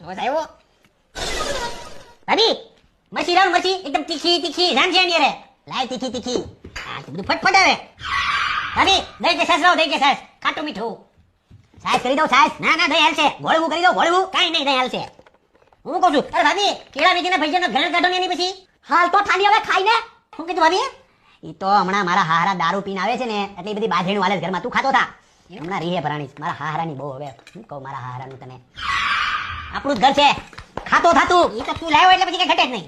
શું આવ્યો ભાભી? મરચી લાવ, મરચી એકદમ તીખી તીખી રામ છે રે, લાય તીખી તીખી. આ બધું ફટફટ આવે. ભાભી દહીં કે સાસ લાવ, દહીં કે સાસ, ખાટું મીઠું. સાસ કરી દો સાસ. ના ના દહીં હાલશે. ગોળવું કરી દો, ગોળવું. કાઈ નહીં, દહીં હાલશે. હું કહું છું. અરે ભાભી કેળા વીકીના ભજીયાનો ઘણ કાઢો ને એની પછી. હાલ તો ઠાલી હવે ખાઈને. શું કીધું ભાભી? ઈ તો હમણાં મારા હારા દારૂ પીને આવે છે ને એટલે બધી બાધેણું હાલે ઘરમાં. તું ખાતો થા. હમણાં રીહે ભરાણી મારા હારાની બહુ. હવે શું કહું મારા હારાનું તને. આપણું જ ઘર છે, ખાતો થાતું. ઈ તો તું લાવ્યો એટલે પછી કઈ ઘટે જ નહીં.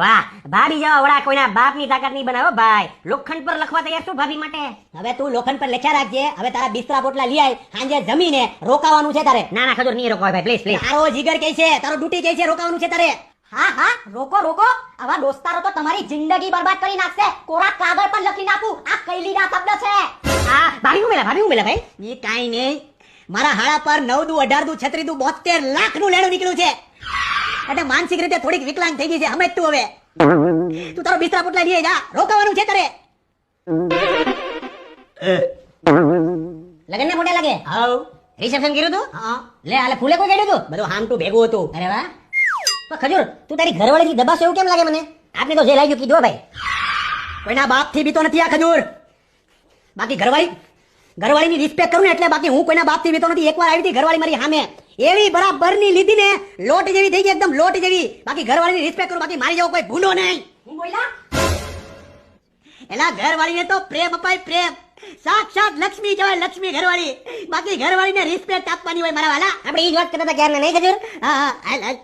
વાહ ભાભી જેવા વડા કોઈના બાપની તાકાત નહીં બનાવો ભાઈ. લોખંડ પર લખવા તૈયાર છું ભાભી માટે. હવે તું લોખંડ પર લખ્યા રાખજે. હવે તારા બિસ્તરા પોટલા લઈ આય, સાંજે જમીને રોકાવાનું છે તારે. ના ના ખજૂર નહીં રોકવાય ભાઈ, પ્લીઝ પ્લીઝ. તારો જીગર કે છે, તારો ડ્યુટી કે છે, રોકાવાનું છે તારે. હા હા રોકો રોકો. આવા દોસ્તારો તો તમારી જિંદગી બરબાદ કરી નાખશે. કોરા કાગળ પર લખી નાખું. આ કૈલીના શબ્દ છે. હા ભાભી હું મેલા ભાઈ. ઈ કાઈ નહીં, મારા હાડા પર 9 દુ 18 દુ 36 દુ 72 લાખ નું લેણું નીકળ્યું છે. એટલે માનસિક રીતે થોડીક વિકલાંગ થઈ ગઈ છે. સમજ તું હવે. તું તારો બિસ્તરા પોટલા લઈ જા, રોકાવાનું છે તારે. લગન ને મોઢે લાગે. હાઉ રિસેપ્શન કર્યું તું? હા. લે આલે ફૂલે કોઈ કાઢ્યું તું? બધું હામટું ભેગું હતું. અરે વાહ. પણ ખજૂર તું તારી ઘરવાળી થી દબાશો એવું કેમ લાગે મને? આપને તો જે લાગ્યું કીધું ભાઈ. કોઈના બાપ થી બીતો નથી આ ખજૂર. બાકી ઘરવાળીની રિસ્પેક્ટ કરું ને એટલે. બાકી હું કોઈના બાપ થી બીતો નથી. એકવાર આવી હતી ઘરવાળી મારી સામે, એવી બરાબરની લીધી ને, લોટ જેવી થઈ ગઈ, એકદમ લોટ જેવી. બાકી ઘરવાળીની રિસ્પેક્ટ કરું, બાકી મારી જેવો કોઈ ભૂલો નહીં. હું બોલ્યા? એલા ઘરવાળીને તો પ્રેમ અપાય, પ્રેમ. સાક્ષાત લક્ષ્મી કહેવાય, લક્ષ્મી ઘરવાળી. બાકી ઘરવાળીને રિસ્પેક્ટ આપવાની હોય મારા વાલા. આપણે ઈ જ વાત કરતા હતા ક્યારે નહીં ખજૂર? હા હા હાલ હાલ.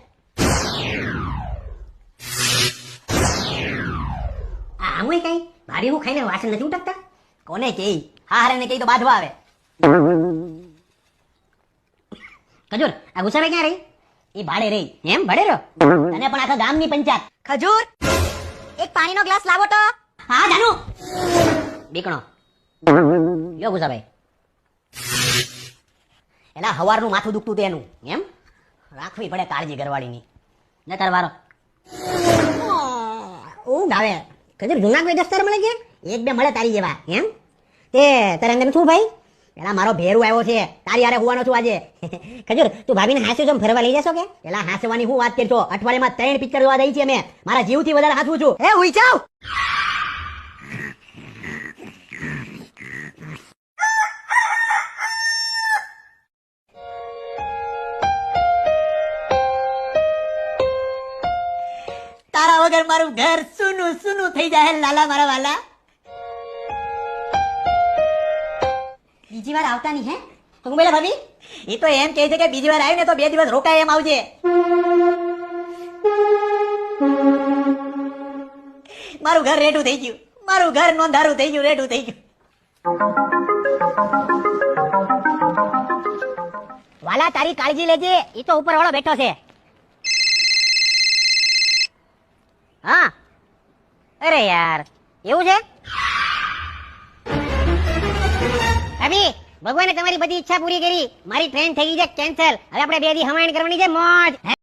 આ હું કઈ ભાભી હું ખાઈને વાસણ નથી ઉટકતા? કોને કહી? હારાને કહી તો બાંધવા આવે. ખજૂર આ ગુસ્સાભાઈ ક્યાં રહી? એ ભાડે રહી. એમ ભાડે રહ્યો? તને પણ આખા ગામની પંચાયત. ખજૂર એક પાણીનો ગ્લાસ લાવો તો. હા જાનુ. બીકણો યો ગુસ્સાભાઈ. એલા હવારનું માથું દુખતું તેનું એમ રાખવી પડે કાળજી ઘરવાળીની. ને તાર વારો. ઊંઘ આવે. ખજૂર જૂનાગઢ દસ્તર મળે છે? એક બે મળે તારી જેવા એમ. તે તારે અંદર શું ભાઈ? પેલા મારો ભેરું આવ્યો છે, તારી હારે હોવાનો છું આજે. ખજૂર તું ભાભીને હાસ્યો જમ ફરવા લઈ જશો કે? પેલા હાસવાની હું વાત કરશો? અઠવાડિયામાં 3 પિક્ચર જોવા જઈ છે અમે. મારા જીવથી વધારે હાસવું છું. એ હુઈ જાવ. તારા વગર મારું ઘર સુનું સુનું થઈ જાય લાલા મારા વાલા. બીજી વાર આવતા નહીં હે? તો હું બોલા ભાભી એ તો એમ કહે છે કે બીજી વાર આવી ને તો 2 દિવસ રોકાય એમ આવજે. મારું ઘર રેડું થઈ ગયું, મારું ઘર નોંધારું થઈ ગયું, રેડું થઈ ગયું. વાલા તારી કાળજી લેજે, એ તો ઉપર વાળો બેઠો છે. હા અરે યાર એવું છે? ભાભી ભગવાને તમારી બધી ઈચ્છા પૂરી કરી. મારી ટ્રેન થઈ ગઈ છે કેન્સલ. હવે આપણે 2 દી હમાયણ કરવાની છે મોજ.